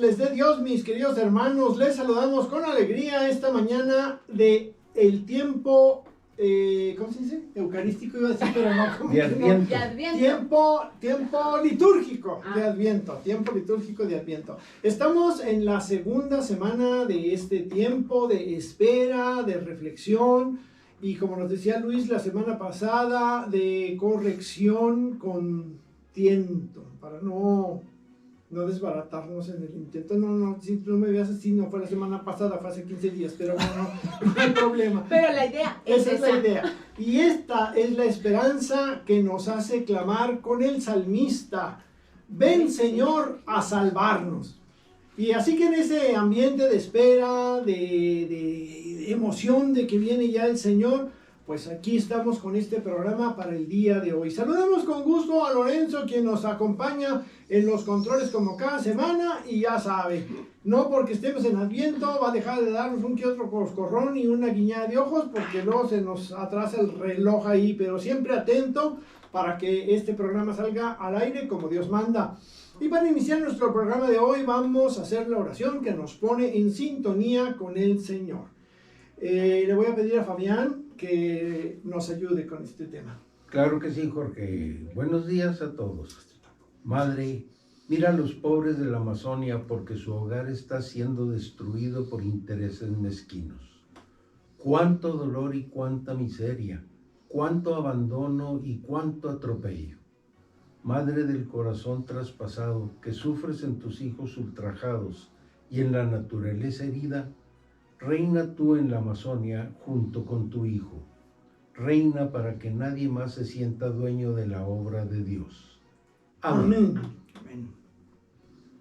les dé Dios, mis queridos hermanos. Les saludamos con alegría esta mañana de el tiempo, ¿cómo se dice? Eucarístico iba a decir, pero no. ¿Cómo de Adviento. De Adviento. Tiempo litúrgico de Adviento. Tiempo litúrgico de Adviento. Estamos en la segunda semana de este tiempo de espera, de reflexión. Y como nos decía Luis la semana pasada, de corrección con tiento, para no desbaratarnos en el intento. No, si tú no me veas así, no fue la semana pasada, fue hace 15 días, pero no hay problema. Pero la idea es esa. Es la idea. Y esta es la esperanza que nos hace clamar con el salmista: ven, Señor, a salvarnos. Y así que en ese ambiente de espera, de emoción de que viene ya el Señor, pues aquí estamos con este programa para el día de hoy. Saludamos con gusto a Lorenzo, quien nos acompaña en los controles como cada semana, y ya sabe, no porque estemos en Adviento va a dejar de darnos un que otro coscorrón y una guiñada de ojos, porque luego se nos atrasa el reloj ahí, pero siempre atento para que este programa salga al aire como Dios manda. Y para iniciar nuestro programa de hoy vamos a hacer la oración que nos pone en sintonía con el Señor. Le voy a pedir a Fabián que nos ayude con este tema. Claro que sí, Jorge. Buenos días a todos. Madre, mira a los pobres de la Amazonia porque su hogar está siendo destruido por intereses mezquinos. Cuánto dolor y cuánta miseria, cuánto abandono y cuánto atropello. Madre del corazón traspasado, que sufres en tus hijos ultrajados y en la naturaleza herida, reina tú en la Amazonia junto con tu Hijo. Reina para que nadie más se sienta dueño de la obra de Dios. Amén. Amén.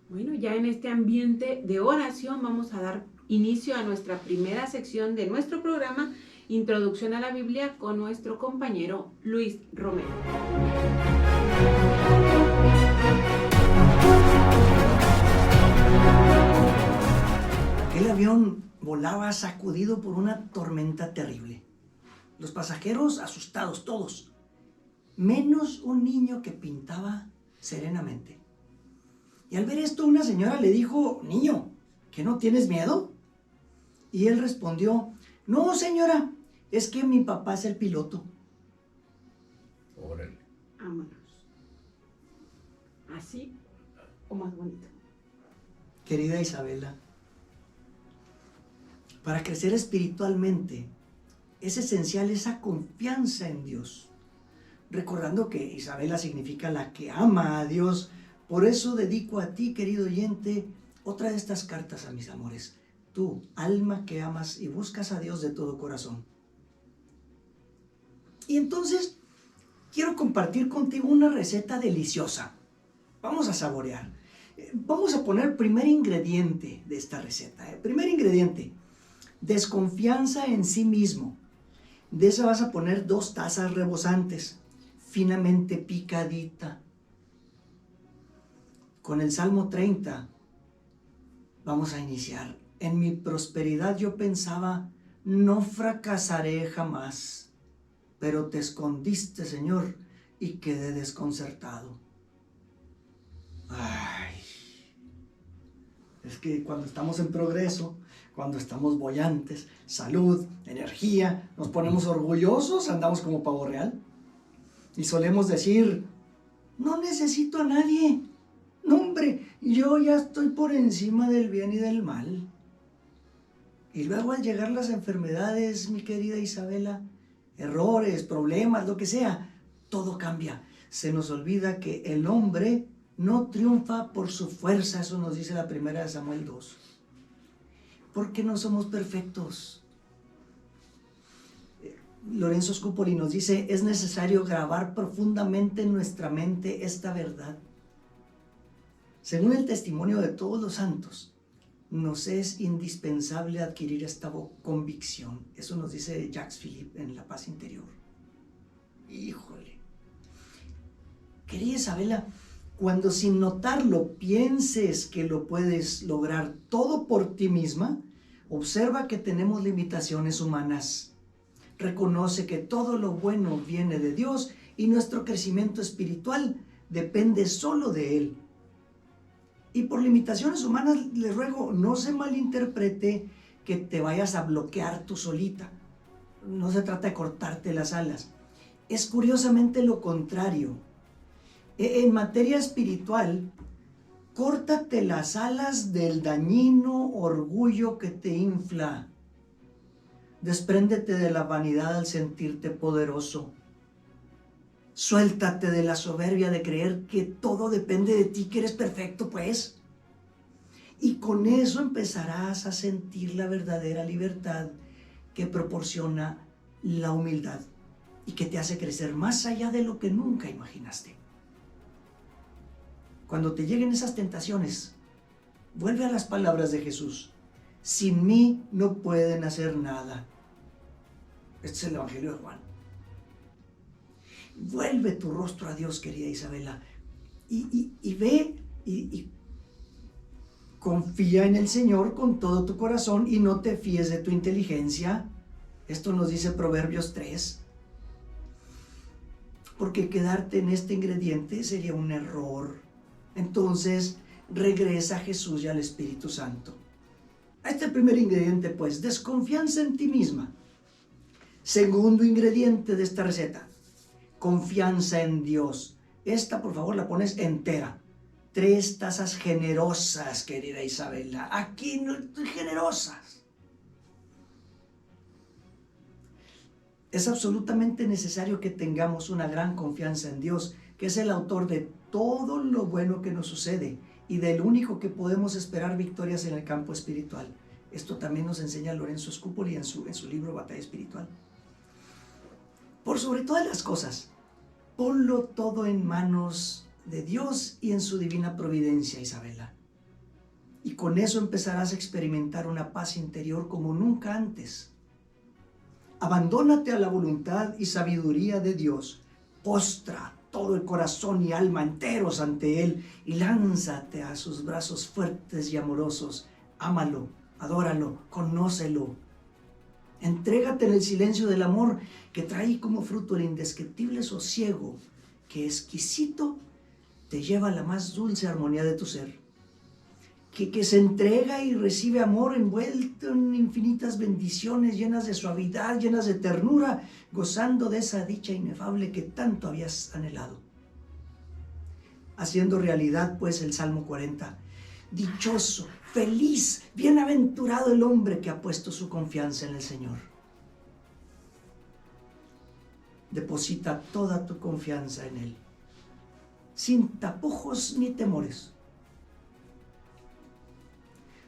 Bueno, ya en este ambiente de oración vamos a dar inicio a nuestra primera sección de nuestro programa, Introducción a la Biblia, con nuestro compañero Luis Romero. El avión volaba sacudido por una tormenta terrible. Los pasajeros asustados todos, menos un niño que pintaba serenamente. Y al ver esto, una señora le dijo: niño, ¿que no tienes miedo? Y él respondió: no, señora, es que mi papá es el piloto. Órale. Vámonos. ¿Así o más bonito? Querida Isabela, para crecer espiritualmente es esencial esa confianza en Dios. Recordando que Isabela significa la que ama a Dios, por eso dedico a ti, querido oyente, otra de estas cartas a mis amores. Tú, alma que amas y buscas a Dios de todo corazón. Y entonces quiero compartir contigo una receta deliciosa. Vamos a saborear. Vamos a poner el primer ingrediente de esta receta. Primer ingrediente: desconfianza en sí mismo. De esa vas a poner 2 tazas rebosantes, finamente picadita. Con el Salmo 30 vamos a iniciar. En mi prosperidad yo pensaba: no fracasaré jamás. Pero te escondiste, Señor, y quedé desconcertado. Ay, es que cuando estamos en progreso, cuando estamos boyantes, salud, energía, nos ponemos orgullosos, andamos como pavo real. Y solemos decir: no necesito a nadie. No, hombre, yo ya estoy por encima del bien y del mal. Y luego al llegar las enfermedades, mi querida Isabela, errores, problemas, lo que sea, todo cambia. Se nos olvida que el hombre no triunfa por su fuerza, eso nos dice la 1 Samuel 2. Porque no somos perfectos. Lorenzo Scupoli nos dice: es necesario grabar profundamente en nuestra mente esta verdad. Según el testimonio de todos los santos, nos es indispensable adquirir esta convicción. Eso nos dice Jacques Philippe en La Paz Interior. Híjole. Querida Isabela, cuando sin notarlo pienses que lo puedes lograr todo por ti misma, observa que tenemos limitaciones humanas. Reconoce que todo lo bueno viene de Dios y nuestro crecimiento espiritual depende solo de Él. Y por limitaciones humanas, les ruego, no se malinterprete que te vayas a bloquear tú solita. No se trata de cortarte las alas. Es curiosamente lo contrario. En materia espiritual, córtate las alas del dañino orgullo que te infla. Despréndete de la vanidad al sentirte poderoso. Suéltate de la soberbia de creer que todo depende de ti, que eres perfecto, pues. Y con eso empezarás a sentir la verdadera libertad que proporciona la humildad y que te hace crecer más allá de lo que nunca imaginaste. Cuando te lleguen esas tentaciones, vuelve a las palabras de Jesús. Sin mí no pueden hacer nada. Este es el Evangelio de Juan. Vuelve tu rostro a Dios, querida Isabela, y ve y confía en el Señor con todo tu corazón y no te fíes de tu inteligencia. Esto nos dice Proverbios 3. Porque quedarte en este ingrediente sería un error. Entonces, regresa a Jesús y al Espíritu Santo. Este primer ingrediente, pues, desconfianza en ti misma. Segundo ingrediente de esta receta, confianza en Dios. Esta, por favor, la pones entera. 3 tazas generosas, querida Isabela. Aquí no, generosas. Es absolutamente necesario que tengamos una gran confianza en Dios, que es el autor de todo lo bueno que nos sucede y del único que podemos esperar victorias en el campo espiritual. Esto también nos enseña Lorenzo Scupoli en su libro Batalla Espiritual. Por sobre todas las cosas, ponlo todo en manos de Dios y en su divina providencia, Isabela. Y con eso empezarás a experimentar una paz interior como nunca antes. Abandónate a la voluntad y sabiduría de Dios. Postra todo el corazón y alma enteros ante Él y lánzate a sus brazos fuertes y amorosos. Ámalo, adóralo, conócelo. Entrégate en el silencio del amor que trae como fruto el indescriptible sosiego que exquisito te lleva a la más dulce armonía de tu ser. Que se entrega y recibe amor envuelto en infinitas bendiciones, llenas de suavidad, llenas de ternura, gozando de esa dicha inefable que tanto habías anhelado. Haciendo realidad, pues, el Salmo 40. Dichoso, feliz, bienaventurado el hombre que ha puesto su confianza en el Señor. Deposita toda tu confianza en Él, sin tapujos ni temores.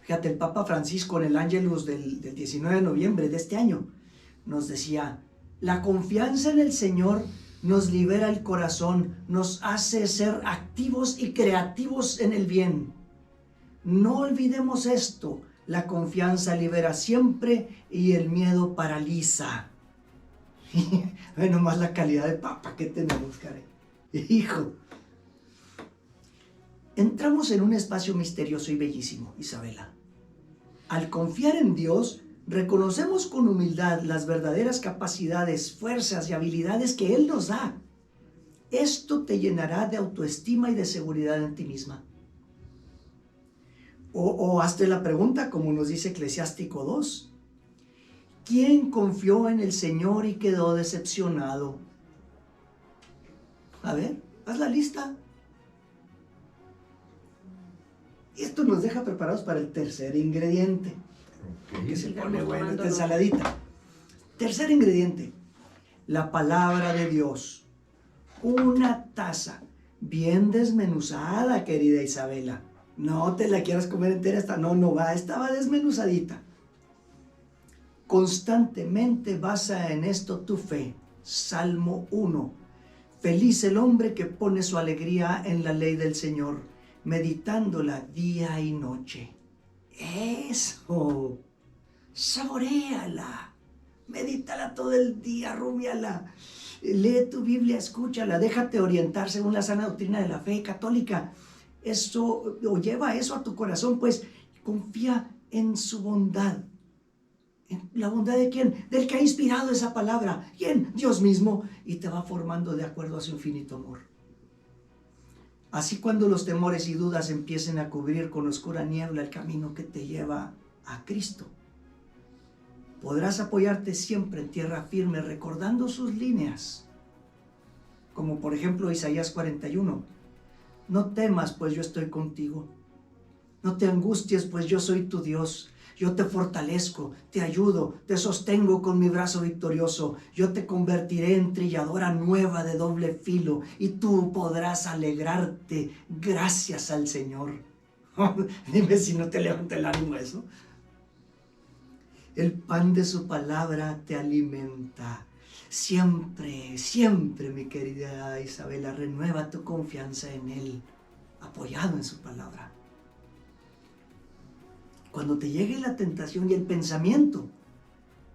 Fíjate, el Papa Francisco en el Ángelus del 19 de noviembre de este año nos decía: la confianza en el Señor nos libera el corazón, nos hace ser activos y creativos en el bien. No olvidemos esto, la confianza libera siempre y el miedo paraliza. Bueno, más la calidad de papa que tenemos, caray. Hijo. Entramos en un espacio misterioso y bellísimo, Isabela. Al confiar en Dios, reconocemos con humildad las verdaderas capacidades, fuerzas y habilidades que Él nos da. Esto te llenará de autoestima y de seguridad en ti misma. O hazte la pregunta, como nos dice Eclesiástico 2. ¿Quién confió en el Señor y quedó decepcionado? A ver, haz la lista. Y esto nos deja preparados para el tercer ingrediente. Que se pone bueno esta ensaladita. Tercer ingrediente, la palabra de Dios. Una taza bien desmenuzada, querida Isabela. No te la quieras comer entera, no va, estaba desmenuzadita. Constantemente basa en esto tu fe. Salmo 1. Feliz el hombre que pone su alegría en la ley del Señor, meditándola día y noche. Eso. Saboréala. Medítala todo el día, rúmiala. Lee tu Biblia, escúchala, déjate orientar según la sana doctrina de la fe católica. Eso, o lleva eso a tu corazón, pues confía en su bondad. ¿En la bondad de quién? Del que ha inspirado esa palabra. ¿Quién? Dios mismo. Y te va formando de acuerdo a su infinito amor. Así cuando los temores y dudas empiecen a cubrir con oscura niebla el camino que te lleva a Cristo, podrás apoyarte siempre en tierra firme recordando sus líneas, como por ejemplo Isaías 41. No temas, pues yo estoy contigo. No te angusties, pues yo soy tu Dios. Yo te fortalezco, te ayudo, te sostengo con mi brazo victorioso. Yo te convertiré en trilladora nueva de doble filo y tú podrás alegrarte gracias al Señor. Dime si no te levanta el ánimo eso. El pan de su palabra te alimenta. Siempre, siempre, mi querida Isabela, renueva tu confianza en Él, apoyado en su palabra. Cuando te llegue la tentación y el pensamiento,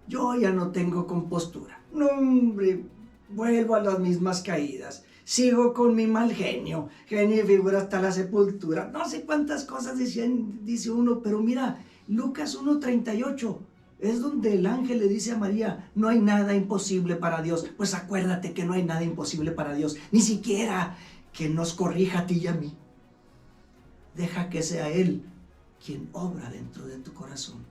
yo ya no tengo compostura. No, hombre, vuelvo a las mismas caídas. Sigo con mi mal genio y figura hasta la sepultura. No sé cuántas cosas dice uno, pero mira, Lucas 1:38. Es donde el ángel le dice a María, no hay nada imposible para Dios. Pues acuérdate que no hay nada imposible para Dios, ni siquiera que nos corrija a ti y a mí. Deja que sea Él quien obra dentro de tu corazón.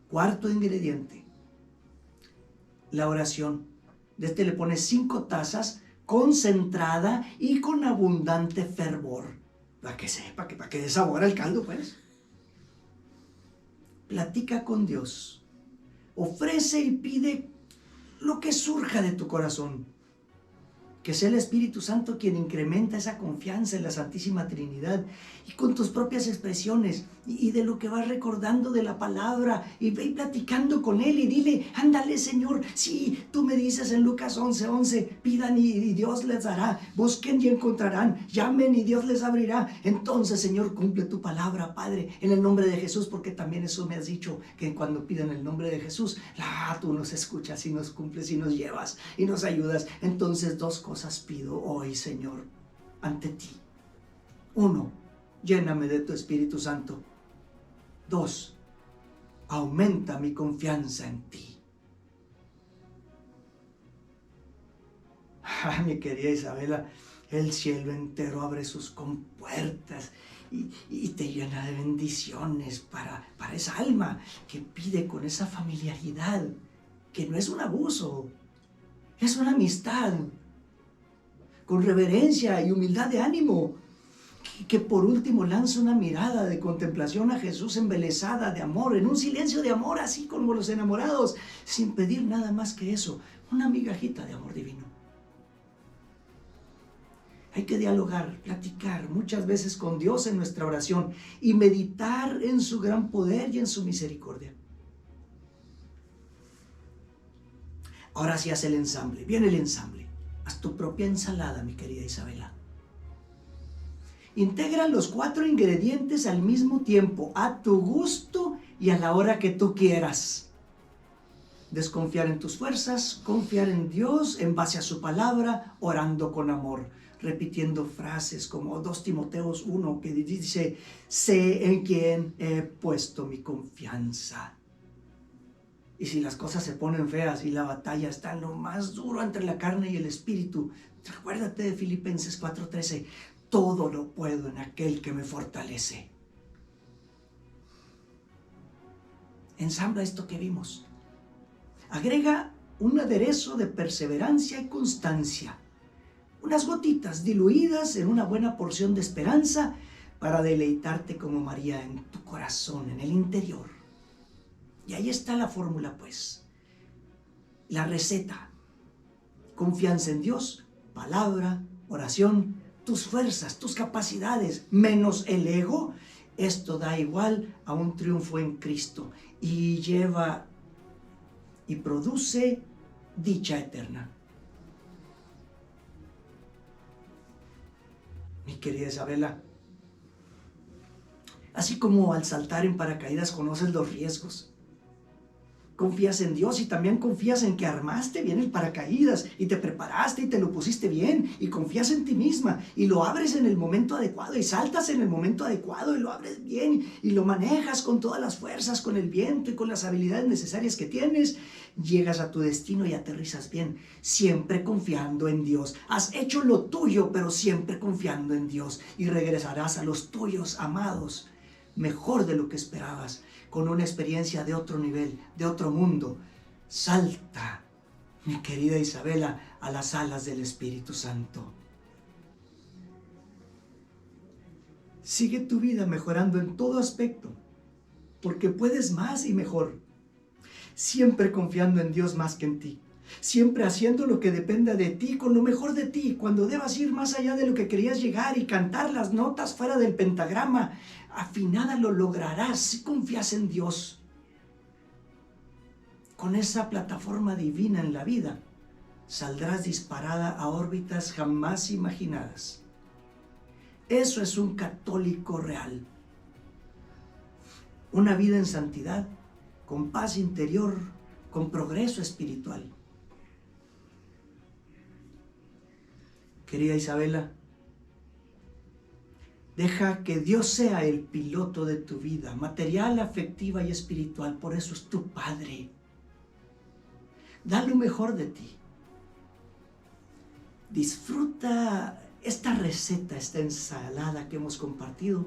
Cuarto ingrediente, la oración. De este le pones 5 tazas, concentrada y con abundante fervor. Para que sepa, para que dé sabor al caldo, pues. Platica con Dios. Ofrece y pide lo que surja de tu corazón. Que sea el Espíritu Santo quien incrementa esa confianza en la Santísima Trinidad y con tus propias expresiones y de lo que vas recordando de la palabra y ve platicando con Él y dile, ándale Señor, sí, tú me dices en Lucas 11:11, pidan y Dios les dará, busquen y encontrarán, llamen y Dios les abrirá. Entonces Señor, cumple tu palabra, Padre, en el nombre de Jesús, porque también eso me has dicho, que cuando pidan el nombre de Jesús, tú nos escuchas y nos cumples y nos llevas y nos ayudas. Entonces 2 cosas pido hoy, Señor, ante ti. 1, lléname de tu Espíritu Santo. 2, aumenta mi confianza en ti. Mi querida Isabela, el cielo entero abre sus compuertas y te llena de bendiciones para esa alma que pide con esa familiaridad, que no es un abuso, es una amistad, con reverencia y humildad de ánimo, que por último lanza una mirada de contemplación a Jesús embelesada de amor, en un silencio de amor, así como los enamorados, sin pedir nada más que eso, una migajita de amor divino. Hay que dialogar, platicar muchas veces con Dios en nuestra oración y meditar en su gran poder y en su misericordia. Ahora sí haz el ensamble, viene el ensamble. Haz tu propia ensalada, mi querida Isabela. Integra los 4 ingredientes al mismo tiempo, a tu gusto y a la hora que tú quieras. Desconfiar en tus fuerzas, confiar en Dios en base a su palabra, orando con amor, repitiendo frases como 2 Timoteos 1 que dice, sé en quién he puesto mi confianza. Y si las cosas se ponen feas y la batalla está en lo más duro entre la carne y el espíritu, recuérdate de Filipenses 4:13, todo lo puedo en aquel que me fortalece. Ensambla esto que vimos. Agrega un aderezo de perseverancia y constancia. Unas gotitas diluidas en una buena porción de esperanza para deleitarte como María en tu corazón, en el interior. Y ahí está la fórmula, pues. La receta. Confianza en Dios, palabra, oración, tus fuerzas, tus capacidades, menos el ego. Esto da igual a un triunfo en Cristo y lleva y produce dicha eterna. Mi querida Isabela, así como al saltar en paracaídas conoces los riesgos, confías en Dios y también confías en que armaste bien el paracaídas y te preparaste y te lo pusiste bien y confías en ti misma y lo abres en el momento adecuado y saltas en el momento adecuado y lo abres bien y lo manejas con todas las fuerzas, con el viento y con las habilidades necesarias que tienes, llegas a tu destino y aterrizas bien, siempre confiando en Dios. Has hecho lo tuyo, pero siempre confiando en Dios y regresarás a los tuyos amados, mejor de lo que esperabas, con una experiencia de otro nivel, de otro mundo. Salta, mi querida Isabela, a las alas del Espíritu Santo. Sigue tu vida mejorando en todo aspecto, porque puedes más y mejor. Siempre confiando en Dios más que en ti. Siempre haciendo lo que dependa de ti, con lo mejor de ti, cuando debas ir más allá de lo que querías llegar y cantar las notas fuera del pentagrama, afinada lo lograrás si confías en Dios. Con esa plataforma divina en la vida, saldrás disparada a órbitas jamás imaginadas. Eso es un católico real. Una vida en santidad, con paz interior, con progreso espiritual. Querida Isabela, deja que Dios sea el piloto de tu vida, material, afectiva y espiritual. Por eso es tu Padre. Da lo mejor de ti. Disfruta esta receta, esta ensalada que hemos compartido.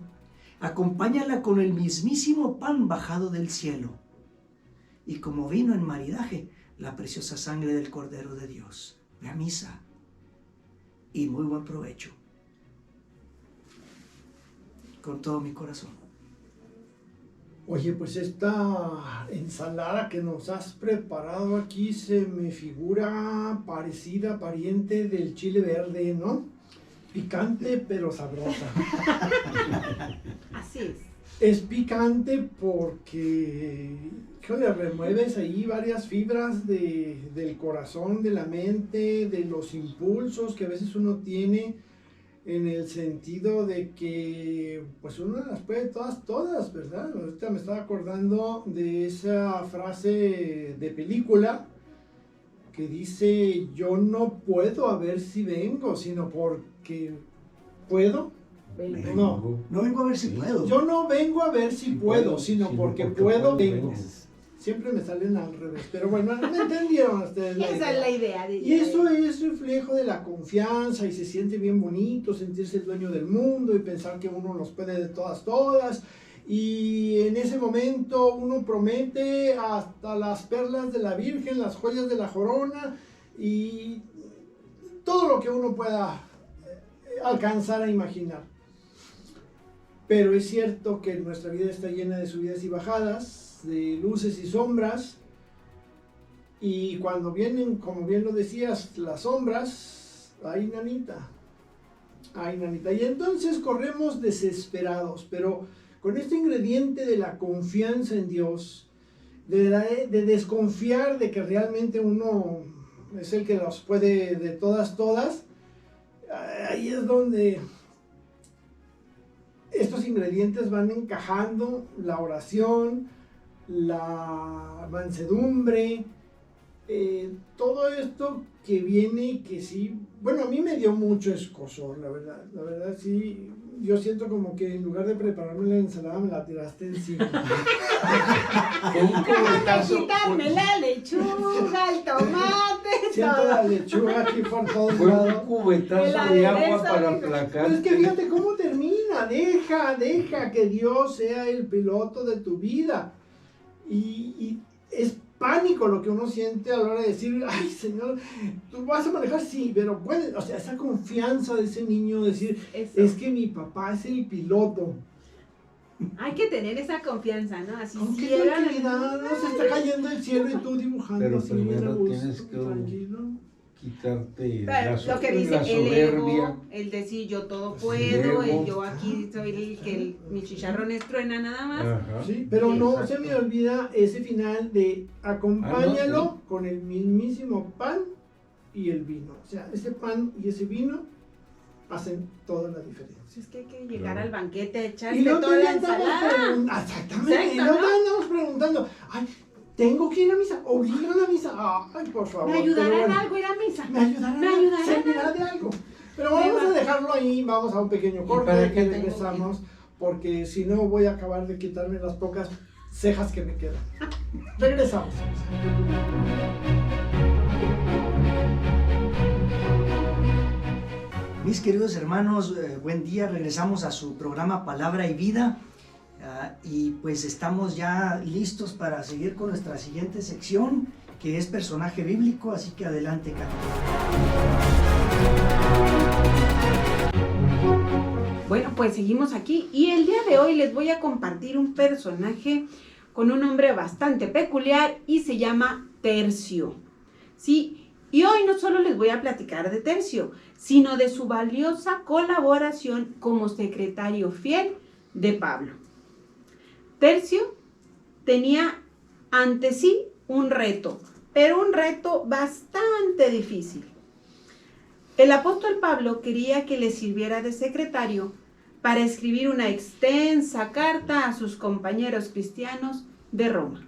Acompáñala con el mismísimo pan bajado del cielo. Y como vino en maridaje, la preciosa sangre del Cordero de Dios. Ve a misa. Y muy buen provecho. Con todo mi corazón. Oye, pues esta ensalada que nos has preparado aquí se me figura parecida, pariente del chile verde, ¿no? Picante pero sabrosa. Así es. Es picante porque, le remueves ahí varias fibras del corazón, de la mente, de los impulsos que a veces uno tiene, en el sentido de que pues uno las puede todas, ¿verdad? Ahorita me estaba acordando de esa frase de película que dice: yo no puedo a ver si vengo, sino porque puedo. No vengo a ver si puedo. Yo no vengo a ver si puedo, sino porque puedo vengo. vengo. Siempre me salen al revés, pero bueno, me entendieron ustedes. Esa es la idea. Y eso es reflejo de la confianza y se siente bien bonito sentirse el dueño del mundo y pensar que uno los puede de todas. Y en ese momento uno promete hasta las perlas de la Virgen, las joyas de la corona y todo lo que uno pueda alcanzar a imaginar. Pero es cierto que nuestra vida está llena de subidas y bajadas, de luces y sombras, y cuando vienen, como bien lo decías, las sombras, ay nanita, y entonces corremos desesperados, pero con este ingrediente de la confianza en Dios, de desconfiar de que realmente uno es el que los puede de todas, ahí es donde estos ingredientes van encajando: la oración, la mansedumbre, todo esto que viene y que sí, bueno, a mí me dio mucho escozor, la verdad sí, yo siento como que en lugar de prepararme la ensalada me la tiraste encima. Déjame quitarme la lechuga, el tomate, Siento todo. la lechuga aquí por todos Fue un lados. cubetazo de agua para Pero aplacarte. es que fíjate cómo termina: deja que Dios sea el piloto de tu vida. Y es pánico lo que uno siente a la hora de decir: ay Señor, tú vas a manejar, sí, pero bueno, o sea, esa confianza de ese niño, decir: Eso. es que mi papá es el piloto. Hay que tener esa confianza, ¿no? Así Con qué cierra la- tranquilidad, no se está cayendo el cielo y tú dibujando Pero así bien a primero gusto, tienes que tranquilo. Quitarte Pero la, lo que dice la el soberbia. ego, el decir yo todo Sí, puedo, ego. el yo aquí soy el que mi chicharrón es truena nada más. Ajá. Sí, pero no se Exacto. me olvida ese final de acompáñalo Ah, no, con el mismísimo pan y el vino. O sea, ese pan y ese vino hacen toda la diferencia. Pues es que hay que llegar Claro. al banquete, Y echarle no toda la estamos ensalada. exactamente, Exacto, no ¿no? te andamos preguntando: ay, tengo que ir a misa, obligan a misa. Ay, por favor. ¿Me ayudará en algo ir a misa? Me ayudará. ¿Me ayudará? Servirá de algo. Pero vamos a dejarlo ahí, vamos a un pequeño corte para y qué tengo regresamos, porque si no voy a acabar de quitarme las pocas cejas que me quedan. Regresamos. Mis queridos hermanos, buen día. Regresamos a su programa Palabra y Vida. Y pues estamos ya listos para seguir con nuestra siguiente sección, que es personaje bíblico. Así que adelante, Carlos. Bueno, pues seguimos aquí y el día de hoy les voy a compartir un personaje con un nombre bastante peculiar y se llama Tercio. Sí, y hoy no solo les voy a platicar de Tercio, sino de su valiosa colaboración como secretario fiel de Pablo. Tercio tenía ante sí un reto, pero un reto bastante difícil. El apóstol Pablo quería que le sirviera de secretario para escribir una extensa carta a sus compañeros cristianos de Roma.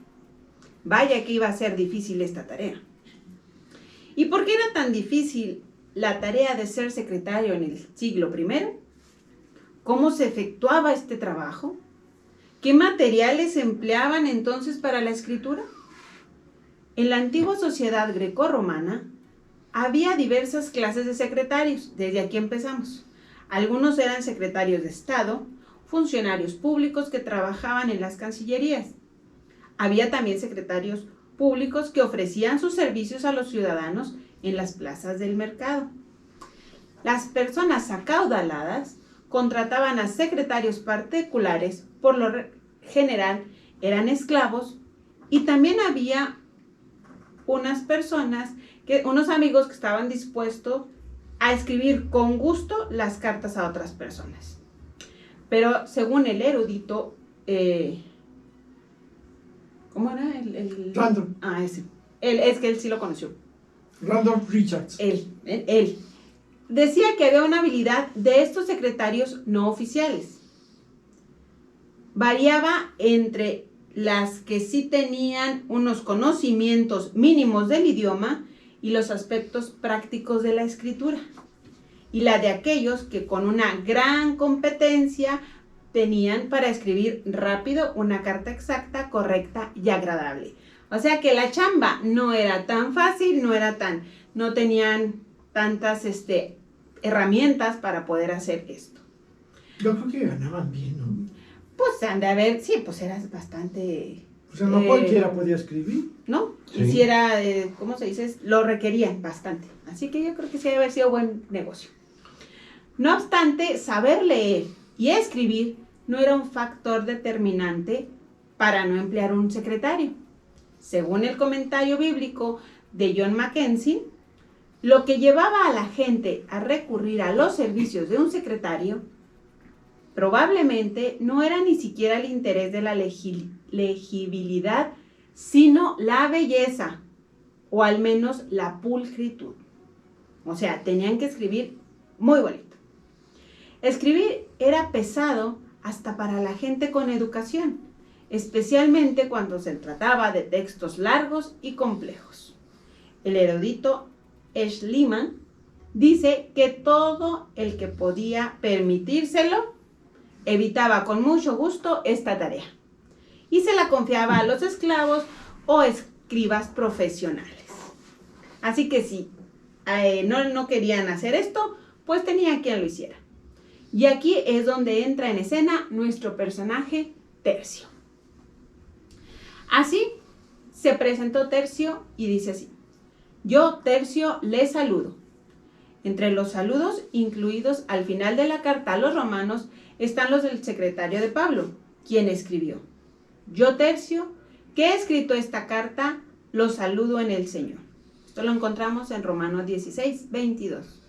Vaya que iba a ser difícil esta tarea. ¿Y por qué era tan difícil la tarea de ser secretario en el siglo I? ¿Cómo se efectuaba este trabajo? ¿Qué materiales se empleaban entonces para la escritura? En la antigua sociedad grecorromana había diversas clases de secretarios. Desde aquí empezamos. Algunos eran secretarios de Estado, funcionarios públicos que trabajaban en las cancillerías. Había también secretarios públicos que ofrecían sus servicios a los ciudadanos en las plazas del mercado. Las personas acaudaladas contrataban a secretarios particulares, por lo general eran esclavos, y también había unos amigos que estaban dispuestos a escribir con gusto las cartas a otras personas. Pero según el erudito, ¿cómo era? Randolph. Ese. Es que él sí lo conoció. Randolph Richards. Él. Decía que había una habilidad de estos secretarios no oficiales. Variaba entre las que sí tenían unos conocimientos mínimos del idioma y los aspectos prácticos de la escritura, y la de aquellos que con una gran competencia tenían para escribir rápido una carta exacta, correcta y agradable. O sea que la chamba no era tan fácil, no tenían tantas herramientas para poder hacer esto. Yo creo que ganaban bien, ¿no? Pues han de haber, sí, pues eras bastante... O sea, no cualquiera podía escribir. ¿No? Sí. Y si era, ¿cómo se dice? Lo requerían bastante. Así que yo creo que sí debe haber sido buen negocio. No obstante, saber leer y escribir no era un factor determinante para no emplear un secretario. Según el comentario bíblico de John Mackenzie, lo que llevaba a la gente a recurrir a los servicios de un secretario probablemente no era ni siquiera el interés de la legibilidad, sino la belleza, o al menos la pulcritud. O sea, tenían que escribir muy bonito. Escribir era pesado hasta para la gente con educación, especialmente cuando se trataba de textos largos y complejos. El erudito Schliemann dice que todo el que podía permitírselo evitaba con mucho gusto esta tarea y se la confiaba a los esclavos o escribas profesionales. Así que si no querían hacer esto, pues tenía quien lo hiciera. Y aquí es donde entra en escena nuestro personaje Tercio. Así se presentó Tercio y dice así: yo, Tercio, le saludo. Entre los saludos incluidos al final de la carta a los romanos están los del secretario de Pablo, quien escribió: yo, Tercio, que he escrito esta carta, los saludo en el Señor. Esto lo encontramos en Romanos 16, 22.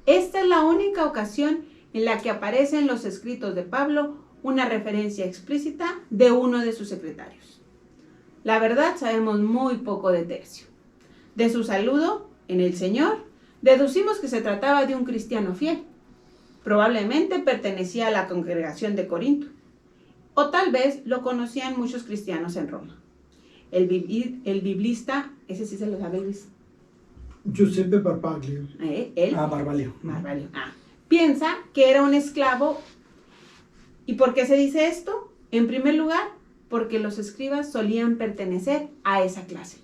Esta es la única ocasión en la que aparece en los escritos de Pablo una referencia explícita de uno de sus secretarios. La verdad, sabemos muy poco de Tercio. De su saludo en el Señor, deducimos que se trataba de un cristiano fiel. Probablemente pertenecía a la congregación de Corinto, o tal vez lo conocían muchos cristianos en Roma. el biblista, ese sí se lo sabe Luis. Giuseppe Barbaglio. Él, Barbalio. Barbalio. Piensa que era un esclavo. ¿Y por qué se dice esto? En primer lugar, porque los escribas solían pertenecer a esa clase.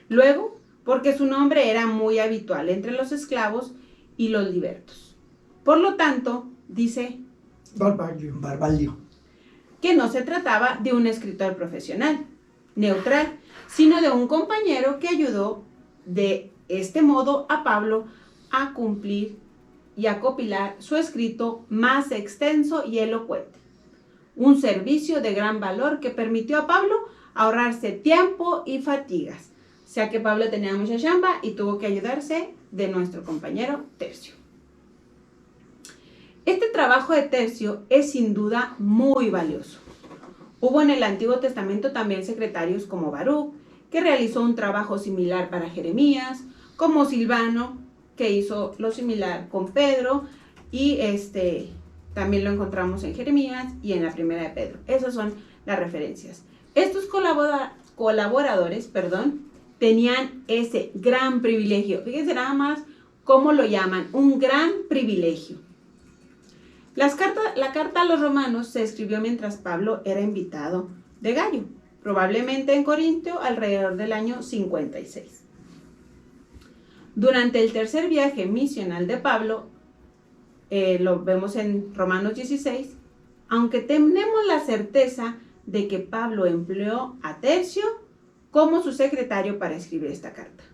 Luego, porque su nombre era muy habitual entre los esclavos y los libertos. Por lo tanto, dice Barbalio. que no se trataba de un escritor profesional, neutral, sino de un compañero que ayudó de este modo a Pablo a cumplir y a copilar su escrito más extenso y elocuente. Un servicio de gran valor que permitió a Pablo ahorrarse tiempo y fatigas. O sea que Pablo tenía mucha chamba y tuvo que ayudarse de nuestro compañero Tercio. Este trabajo de Tercio es sin duda muy valioso. Hubo en el Antiguo Testamento también secretarios como Baruch, que realizó un trabajo similar para Jeremías, como Silvano, que hizo lo similar con Pedro, y también lo encontramos en Jeremías y en la primera de Pedro. Esas son las referencias. Estos colaboradores, tenían ese gran privilegio. Fíjense nada más cómo lo llaman, un gran privilegio. La carta a los romanos se escribió mientras Pablo era invitado de Gallo, probablemente en Corintio alrededor del año 56. Durante el tercer viaje misional de Pablo, lo vemos en Romanos 16, aunque tenemos la certeza de que Pablo empleó a Tercio como su secretario para escribir esta carta.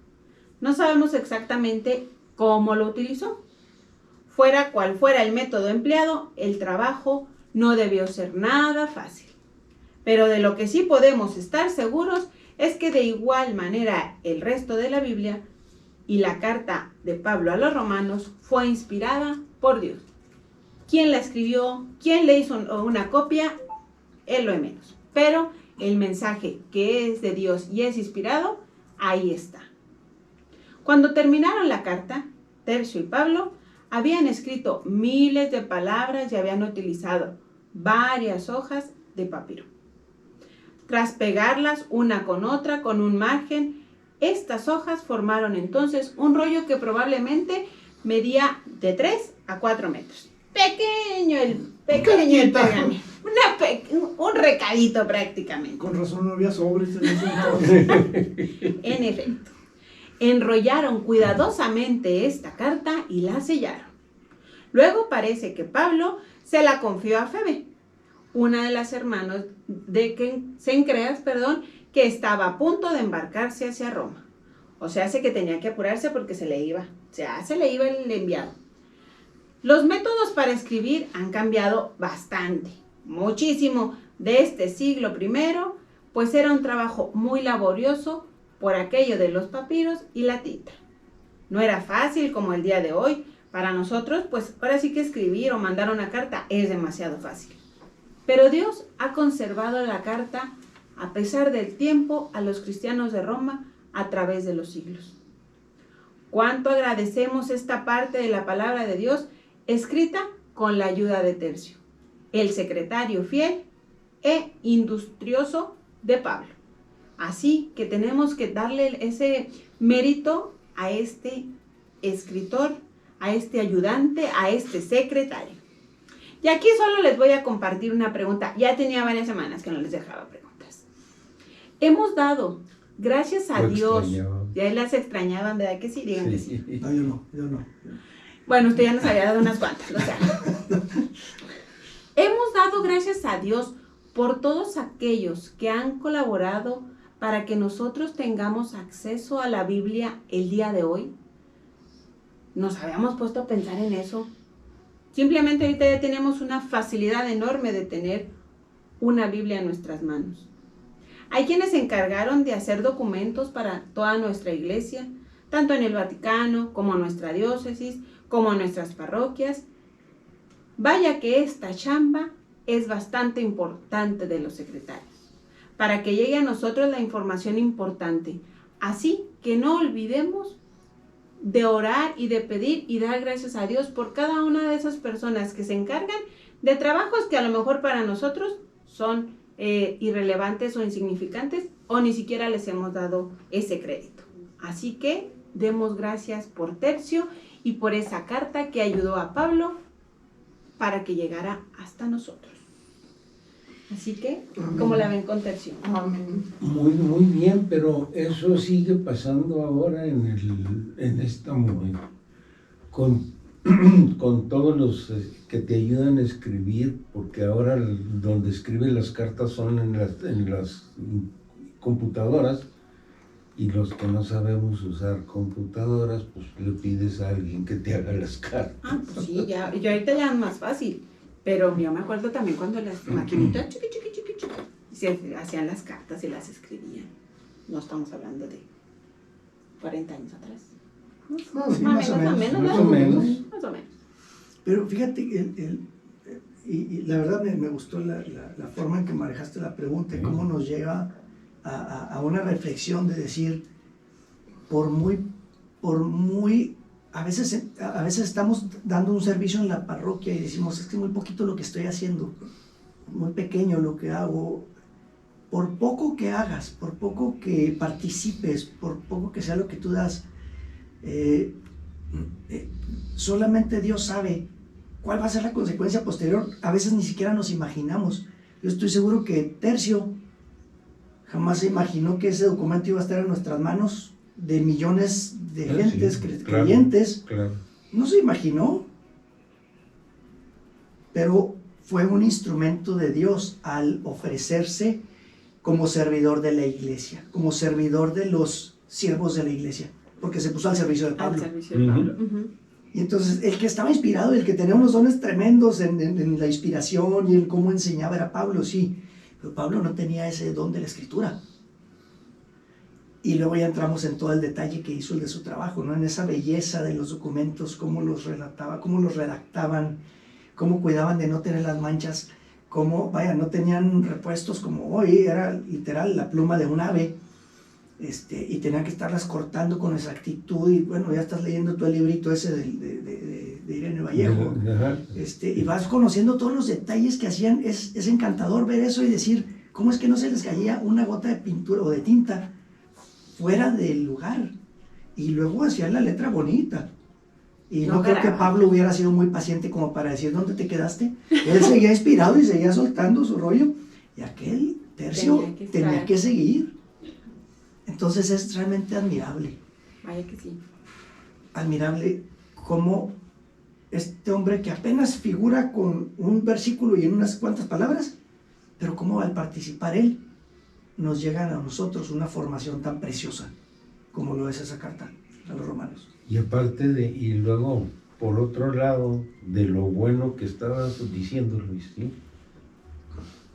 No sabemos exactamente cómo lo utilizó. Fuera cual fuera el método empleado, el trabajo no debió ser nada fácil. Pero de lo que sí podemos estar seguros es que de igual manera el resto de la Biblia y la carta de Pablo a los romanos fue inspirada por Dios. ¿Quién la escribió? ¿Quién le hizo una copia? Es lo de menos. Pero el mensaje que es de Dios y es inspirado, ahí está. Cuando terminaron la carta, Tercio y Pablo habían escrito miles de palabras y habían utilizado varias hojas de papiro. Tras pegarlas una con otra con un margen, estas hojas formaron entonces un rollo que probablemente medía de 3 a 4 metros. Pequeño el pergamino. Un recadito prácticamente. Con razón no había sobres en ese entonces. En efecto. Enrollaron cuidadosamente esta carta y la sellaron. Luego parece que Pablo se la confió a Febe, una de las hermanas de Cencreas, que estaba a punto de embarcarse hacia Roma. O sea, hace que tenía que apurarse porque se le iba el enviado. Los métodos para escribir han cambiado bastante, muchísimo, de este siglo I, pues era un trabajo muy laborioso por aquello de los papiros y la tinta. No era fácil como el día de hoy. Para nosotros, pues ahora sí que escribir o mandar una carta es demasiado fácil. Pero Dios ha conservado la carta, a pesar del tiempo, a los cristianos de Roma a través de los siglos. Cuánto agradecemos esta parte de la palabra de Dios escrita con la ayuda de Tercio, el secretario fiel e industrioso de Pablo. Así que tenemos que darle ese mérito a este escritor, a este ayudante, a este secretario. Y aquí solo les voy a compartir una pregunta. Ya tenía varias semanas que no les dejaba preguntas. Hemos dado, gracias a Dios, ya las extrañaban, ¿verdad que sí? Digan que sí. No, yo no. Bueno, usted ya nos había dado unas cuantas, o sea. Hemos dado gracias a Dios por todos aquellos que han colaborado para que nosotros tengamos acceso a la Biblia el día de hoy. Nos habíamos puesto a pensar en eso. Simplemente ahorita ya tenemos una facilidad enorme de tener una Biblia en nuestras manos. Hay quienes se encargaron de hacer documentos para toda nuestra iglesia, tanto en el Vaticano como en nuestra diócesis, como en nuestras parroquias. Vaya que esta chamba es bastante importante de los secretarios, para que llegue a nosotros la información importante. Así que no olvidemos de orar y de pedir y dar gracias a Dios por cada una de esas personas que se encargan de trabajos que a lo mejor para nosotros son irrelevantes o insignificantes, o ni siquiera les hemos dado ese crédito. Así que demos gracias por Tercio y por esa carta que ayudó a Pablo para que llegara hasta nosotros. Así que, ¿cómo la ven con Tercio? Amén. Muy, muy bien, pero eso sigue pasando ahora en esta momento. Con todos los que te ayudan a escribir, porque ahora donde escriben las cartas son en las computadoras, y los que no sabemos usar computadoras, pues le pides a alguien que te haga las cartas. Ah, pues sí, ya ahorita ya es más fácil. Pero yo me acuerdo también cuando las maquinitas chiqui, se hacían las cartas y las escribían. No estamos hablando de 40 años atrás. Sí, Más o menos. Más o menos. Pero fíjate, y la verdad me gustó la forma en que manejaste la pregunta, y cómo nos lleva a una reflexión de decir, a veces estamos dando un servicio en la parroquia y decimos, es que muy poquito lo que estoy haciendo, muy pequeño lo que hago. Por poco que hagas, por poco que participes, por poco que sea lo que tú das, solamente Dios sabe cuál va a ser la consecuencia posterior. A veces ni siquiera nos imaginamos. Yo estoy seguro que Tercio jamás se imaginó que ese documento iba a estar en nuestras manos, de millones de gentes, creyentes. Claro. No se imaginó, pero fue un instrumento de Dios al ofrecerse como servidor de la iglesia, como servidor de los siervos de la iglesia, porque se puso al servicio de Pablo. Y entonces el que estaba inspirado, el que tenía unos dones tremendos en la inspiración y en cómo enseñaba era Pablo, sí, pero Pablo no tenía ese don de la escritura. Y luego ya entramos en todo el detalle que hizo el de su trabajo, ¿no? En esa belleza de los documentos, cómo los relataba, cómo los redactaban, cómo cuidaban de no tener las manchas, cómo, no tenían repuestos como hoy, era literal la pluma de un ave, y tenían que estarlas cortando con exactitud, y bueno, ya estás leyendo todo el librito ese de Irene Vallejo, y vas conociendo todos los detalles que hacían. Es encantador ver eso y decir, ¿cómo es que no se les caía una gota de pintura o de tinta fuera del lugar? Y luego hacían la letra bonita. Y no creo que Pablo hubiera sido muy paciente como para decir, ¿dónde te quedaste? Él seguía inspirado y seguía soltando su rollo, y aquel Tercio tenía que seguir. Entonces es realmente admirable. Vaya que sí. Admirable cómo este hombre, que apenas figura con un versículo y en unas cuantas palabras, pero cómo al participar él, nos llega a nosotros una formación tan preciosa como lo es esa carta a los romanos. Y aparte y luego, por otro lado, de lo bueno que estabas diciendo, Luis, ¿sí?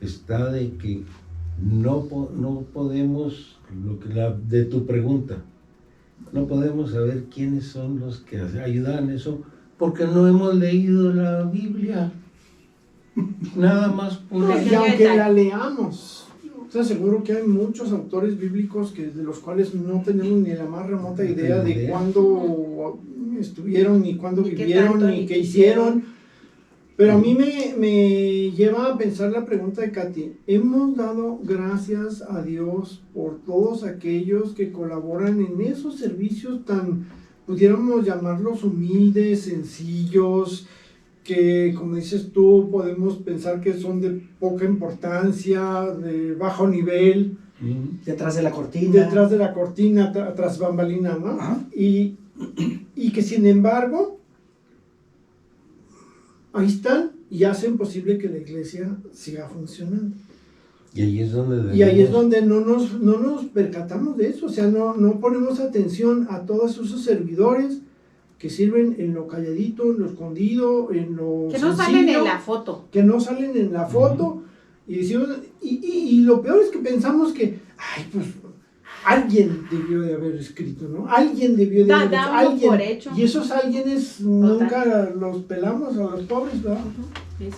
Está de que no podemos, de tu pregunta, no podemos saber quiénes son los que ayudan eso, porque no hemos leído la Biblia. Nada más por Y aunque la leamos, te aseguro que hay muchos autores bíblicos de los cuales no tenemos ni la más remota idea de cuándo estuvieron, ni cuándo vivieron, ni qué hicieron. Pero a mí me lleva a pensar la pregunta de Katy. Hemos dado gracias a Dios por todos aquellos que colaboran en esos servicios tan, pudiéramos llamarlos humildes, sencillos, que, como dices tú, podemos pensar que son de poca importancia, de bajo nivel. Detrás de la cortina. Tras bambalina, ¿no? Ajá. Y que sin embargo, ahí están y hacen posible que la iglesia siga funcionando. Y ahí es donde no nos percatamos de eso, o sea, no ponemos atención a todos esos servidores que sirven en lo calladito, en lo escondido, en lo que no salen en la foto. Que no salen en la foto. Y decimos, y lo peor es que pensamos que, pues, alguien debió de haber escrito, ¿no? Alguien debió de haber escrito. Alguien. Por hecho. Y esos alguienes nunca los pelamos a los pobres, ¿verdad?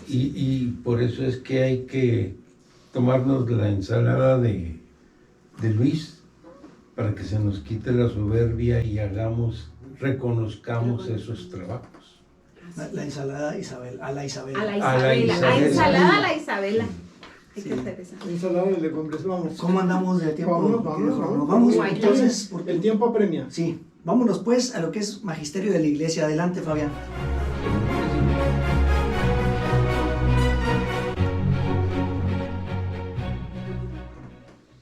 Y por eso es que hay que tomarnos la ensalada de Luis, para que se nos quite la soberbia y reconozcamos esos trabajos. La ensalada Isabel, a la Isabela. A la Isabela. A ensalada a la Isabela. Hay Sí. que hacer eso. Vamos a hablar de Congreso, vamos. ¿Cómo andamos de tiempo? Vámonos. Vamos, Guay. entonces, porque... El tiempo apremia. Sí, vámonos pues a lo que es magisterio de la iglesia. Adelante, Fabián.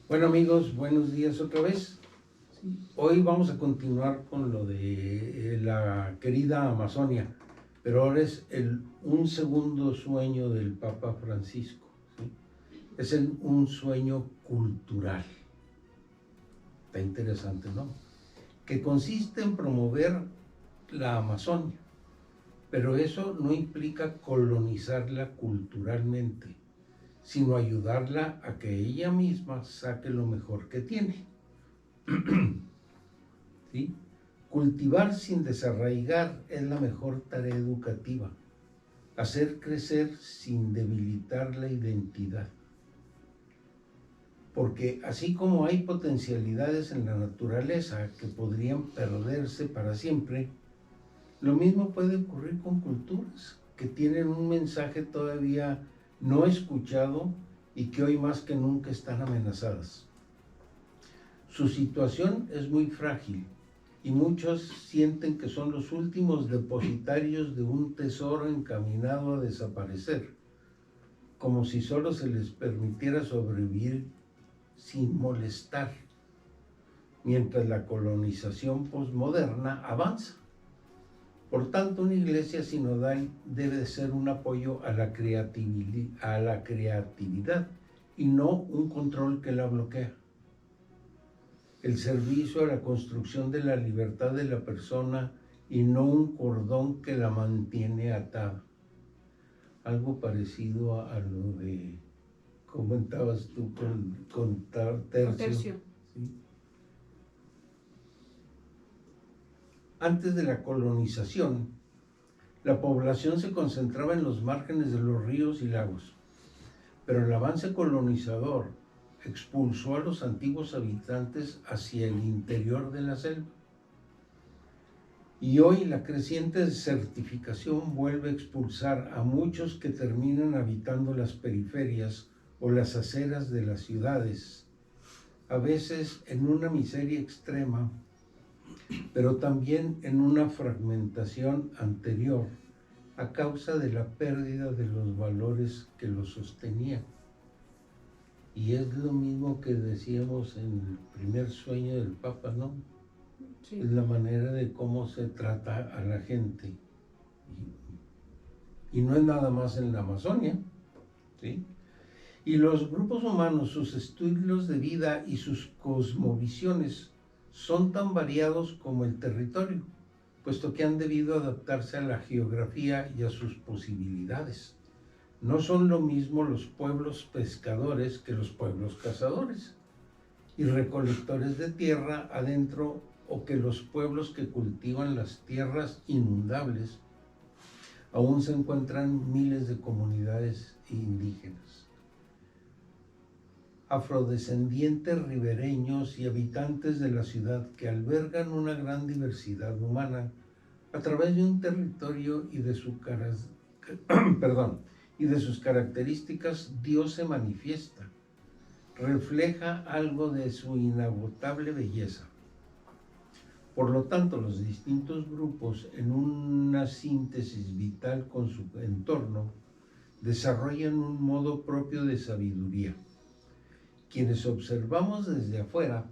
Bueno amigos, buenos días otra vez. Hoy vamos a continuar con lo de la querida Amazonia, pero ahora es un segundo sueño del Papa Francisco, ¿sí? Es un sueño cultural. Está interesante, ¿no? Que consiste en promover la Amazonia, pero eso no implica colonizarla culturalmente, sino ayudarla a que ella misma saque lo mejor que tiene. ¿Sí? Cultivar sin desarraigar es la mejor tarea educativa. Hacer crecer sin debilitar la identidad. Porque así como hay potencialidades en la naturaleza que podrían perderse para siempre, lo mismo puede ocurrir con culturas que tienen un mensaje todavía no escuchado y que hoy más que nunca están amenazadas. Su situación es muy frágil y muchos sienten que son los últimos depositarios de un tesoro encaminado a desaparecer, como si solo se les permitiera sobrevivir sin molestar, mientras la colonización posmoderna avanza. Por tanto, una iglesia sinodal debe ser un apoyo a la creatividad y no un control que la bloquea. El servicio a la construcción de la libertad de la persona y no un cordón que la mantiene atada. Algo parecido a lo de comentabas tú con Tercio. ¿Sí? Antes de la colonización, la población se concentraba en los márgenes de los ríos y lagos, pero el avance colonizador expulsó a los antiguos habitantes hacia el interior de la selva. Y hoy la creciente desertificación vuelve a expulsar a muchos que terminan habitando las periferias o las aceras de las ciudades, a veces en una miseria extrema, pero también en una fragmentación anterior a causa de la pérdida de los valores que los sostenían. Y es lo mismo que decíamos en el primer sueño del Papa, ¿no? Sí. Es la manera de cómo se trata a la gente. Y no es nada más en la Amazonia, ¿sí? Y los grupos humanos, sus estilos de vida y sus cosmovisiones son tan variados como el territorio, puesto que han debido adaptarse a la geografía y a sus posibilidades. No son lo mismo los pueblos pescadores que los pueblos cazadores y recolectores de tierra adentro o que los pueblos que cultivan las tierras inundables. Aún se encuentran miles de comunidades indígenas. Afrodescendientes ribereños y habitantes de la ciudad que albergan una gran diversidad humana a través de un territorio y de sus características. Dios se manifiesta, refleja algo de su inagotable belleza. Por lo tanto, los distintos grupos, en una síntesis vital con su entorno, desarrollan un modo propio de sabiduría. Quienes observamos desde afuera,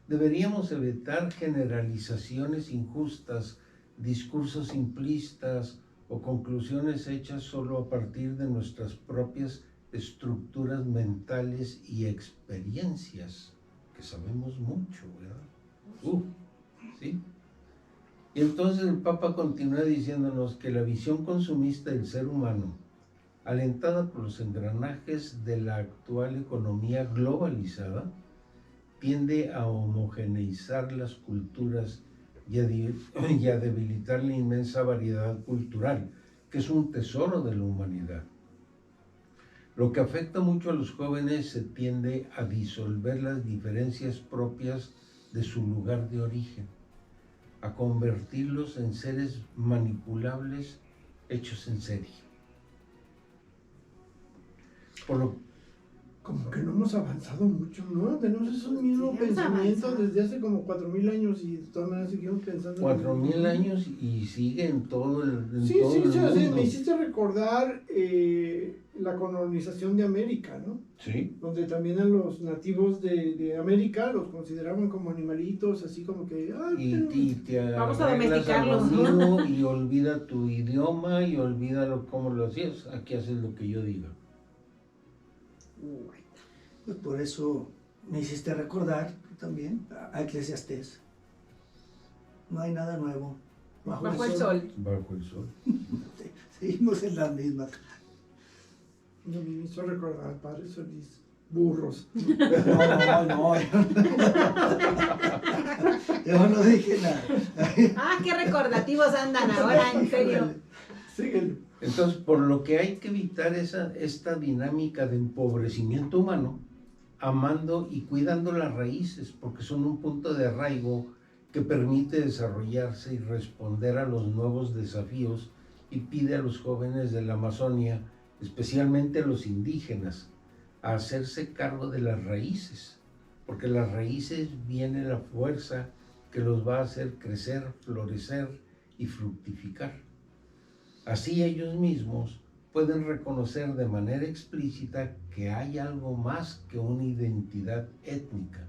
deberíamos evitar generalizaciones injustas, discursos simplistas o conclusiones hechas solo a partir de nuestras propias estructuras mentales y experiencias, que sabemos mucho, ¿verdad? ¿Sí? Y entonces el Papa continúa diciéndonos que la visión consumista del ser humano, alentada por los engranajes de la actual economía globalizada, tiende a homogeneizar las culturas y a debilitar la inmensa variedad cultural, que es un tesoro de la humanidad. Lo que afecta mucho a los jóvenes se tiende a disolver las diferencias propias de su lugar de origen, a convertirlos en seres manipulables hechos en serie. como que no hemos avanzado mucho, ¿no? Tenemos esos mismos Sí, hemos pensamientos avanzado. desde hace como 4000 años y de todas maneras seguimos pensando. 4000 años y sigue en todo en Sí, todo sí, el sí, mundo. me hiciste recordar la colonización de América, ¿no? Sí. Donde también a los nativos de América los consideraban como animalitos, así como que... ay, Y te Vamos a arreglas a lo domesticarlos. mío y olvida tu idioma y olvídalo cómo lo hacías. Aquí haces lo que yo diga. Pues por eso me hiciste recordar también a Eclesiastés. No hay nada nuevo Bajo el sol. Bajo el sol. Sí, seguimos en las mismas. No, me hizo recordar al padre Solís. Burros. No. Yo no dije nada. Ah, qué recordativos andan ahora, en serio. Síguelo. Entonces, por lo que hay que evitar esta dinámica de empobrecimiento humano, amando y cuidando las raíces, porque son un punto de arraigo que permite desarrollarse y responder a los nuevos desafíos y pide a los jóvenes de la Amazonia, especialmente a los indígenas, a hacerse cargo de las raíces, porque las raíces viene la fuerza que los va a hacer crecer, florecer y fructificar. Así ellos mismos pueden reconocer de manera explícita que hay algo más que una identidad étnica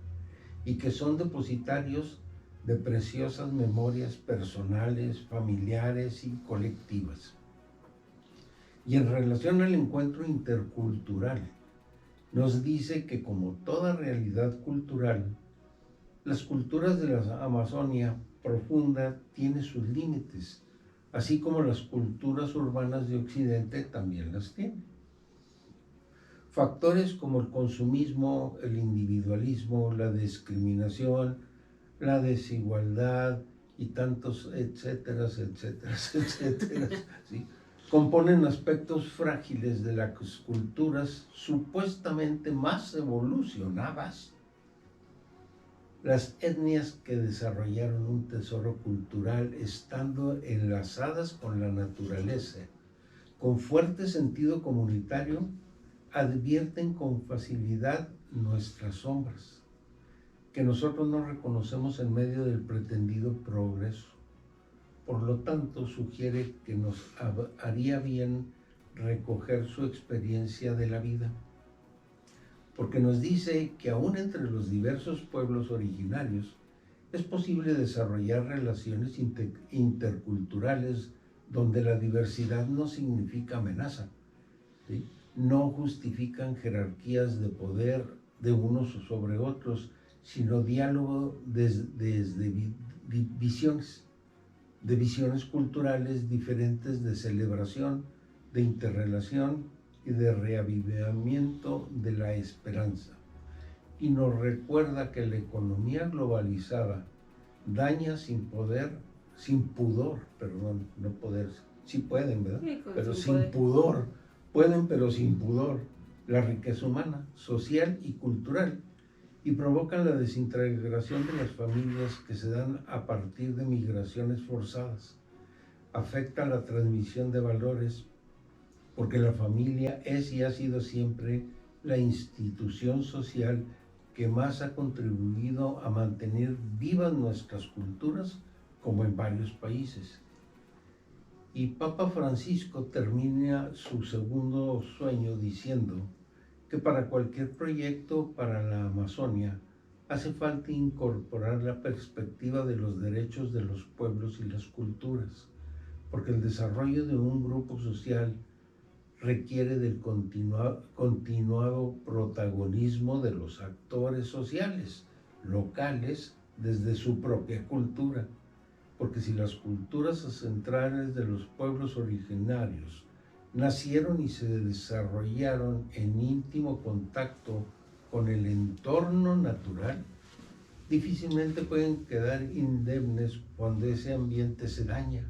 y que son depositarios de preciosas memorias personales, familiares y colectivas. Y en relación al encuentro intercultural, nos dice que como toda realidad cultural, las culturas de la Amazonia profunda tienen sus límites, así como las culturas urbanas de Occidente también las tienen. Factores como el consumismo, el individualismo, la discriminación, la desigualdad y tantos etcétera, ¿sí? Componen aspectos frágiles de las culturas supuestamente más evolucionadas. Las etnias que desarrollaron un tesoro cultural estando enlazadas con la naturaleza, con fuerte sentido comunitario, advierten con facilidad nuestras sombras, que nosotros no reconocemos en medio del pretendido progreso. Por lo tanto, sugiere que nos haría bien recoger su experiencia de la vida, porque nos dice que aún entre los diversos pueblos originarios es posible desarrollar relaciones interculturales donde la diversidad no significa amenaza, ¿sí? No justifican jerarquías de poder de unos sobre otros, sino diálogo desde visiones culturales diferentes de celebración, de interrelación y de reavivamiento de la esperanza. Y nos recuerda que la economía globalizada daña sin pudor, sí pueden, ¿verdad? Sí, pero sin sin poder. pudor, pueden pero sin pudor, la riqueza humana, social y cultural, y provocan la desintegración de las familias que se dan a partir de migraciones forzadas. Afecta la transmisión de valores, porque la familia es y ha sido siempre la institución social que más ha contribuido a mantener vivas nuestras culturas, como en varios países. Y Papa Francisco termina su segundo sueño diciendo que para cualquier proyecto para la Amazonia hace falta incorporar la perspectiva de los derechos de los pueblos y las culturas, porque el desarrollo de un grupo social requiere del continuado protagonismo de los actores sociales locales desde su propia cultura, porque si las culturas ancestrales de los pueblos originarios nacieron y se desarrollaron en íntimo contacto con el entorno natural, difícilmente pueden quedar indemnes cuando ese ambiente se daña.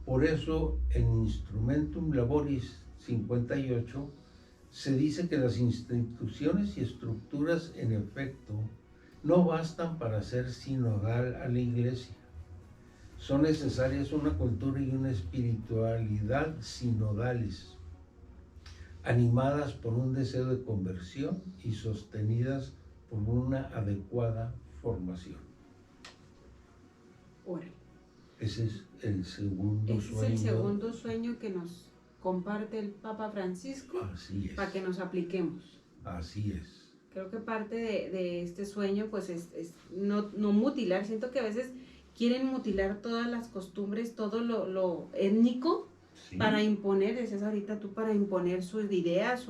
Por eso, en Instrumentum Laboris 58, se dice que las instituciones y estructuras, en efecto, no bastan para ser sinodal a la Iglesia. Son necesarias una cultura y una espiritualidad sinodales. animadas por un deseo de conversión y sostenidas por una adecuada formación. Órale. Ese es el segundo Ese sueño. es el segundo sueño que nos comparte el Papa Francisco Así es. para que nos apliquemos. Así es. Creo que parte de este sueño pues es no mutilar. Siento que a veces quieren mutilar todas las costumbres, todo lo étnico, Sí. para imponer, decías ahorita tú, para imponer sus ideas,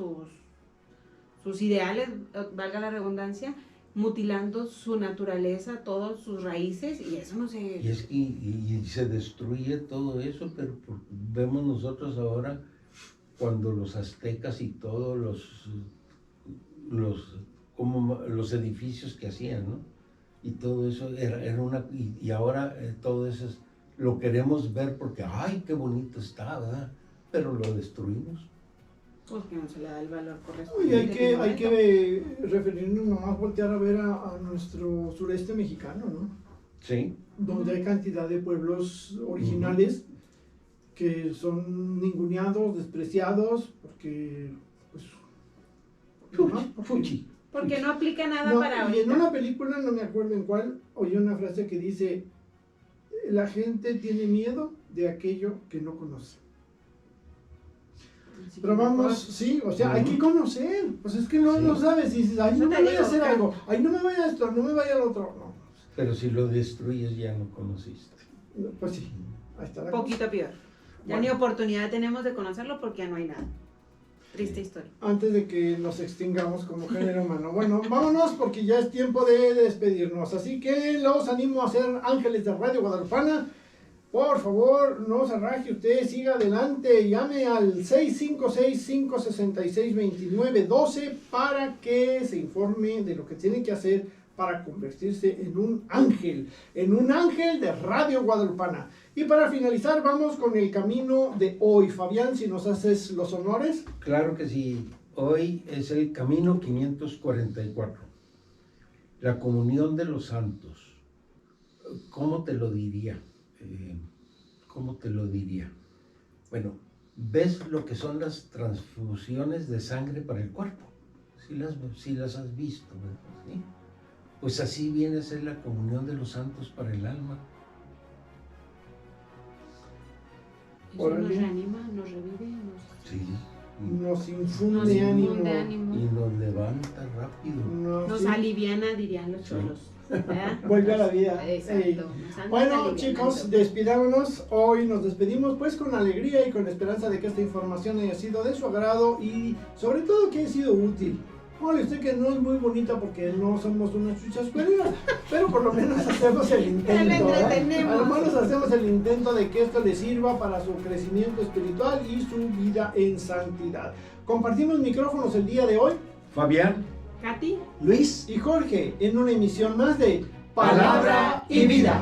sus ideales, valga la redundancia, mutilando su naturaleza, todas sus raíces, y eso no se... Y es que y se destruye todo eso, pero vemos nosotros ahora cuando los aztecas y todos los edificios que hacían, ¿no? Y todo eso era una... Y ahora todo eso lo queremos ver porque, ¡ay, qué bonito está!, ¿verdad? Pero lo destruimos. Porque no se le da el valor Y correspondiente. hay que referirnos nomás, voltear a ver a nuestro sureste mexicano, ¿no? Sí. Donde hay cantidad de pueblos originales que son ninguneados, despreciados, porque, pues, nomás porque- Fuchi. Porque no aplica nada No, para y en ahorita. una película, no me acuerdo en cuál, oí una frase que dice, la gente tiene miedo de aquello que no conoce. Así Pero que vamos, mejor- sí, o sea, hay que conocer, pues es que no Sí. sabes, y dices, ay, Eso no te me voy a digo, hacer que- algo, ay, no me vaya a esto, no me vaya al otro, Pero si lo destruyes ya no conociste. no, pues sí, ahí está la cosa. Poquito peor. Ya Bueno. ni oportunidad tenemos de conocerlo porque ya no hay nada. Triste historia. Antes de que nos extingamos como género humano. Bueno, vámonos porque ya es tiempo de despedirnos. Así que los animo a ser ángeles de Radio Guadalupana. Por favor, no se arraje usted, siga adelante, llame al 656-566-2912 para que se informe de lo que tiene que hacer para convertirse en un ángel de Radio Guadalupana. Y para finalizar, vamos con el camino de hoy. Fabián, si nos haces los honores. Claro que sí. Hoy es el camino 544. La comunión de los santos. ¿Cómo te lo diría? ¿Cómo te lo diría? Bueno, ¿ves lo que son las transfusiones de sangre para el cuerpo? Si las has visto, ¿verdad? ¿Sí? Pues así viene a ser la comunión de los santos para el alma. Eso Órale. nos reanima, nos revive, Sí. Nos nos infunde infunde ánimo. Y nos levanta rápido. nos sí, aliviana, dirían los cholos. ¿verdad? vuelve a la vida. Ey. Exacto. nos anda Bueno, alivianando. chicos, despidámonos. Hoy nos despedimos pues con alegría y con la esperanza de que esta información haya sido de su agrado y sobre todo que haya sido útil. Póngale usted que no es muy bonita porque no somos unas chuchas cueras, pero por lo menos hacemos el intento. Pero lo ¿verdad? entretenemos. A lo menos hacemos el intento de que esto le sirva para su crecimiento espiritual y su vida en santidad. Compartimos micrófonos el día de hoy. Fabián. Katy. Luis. Y Jorge, en una emisión más de Palabra y Vida.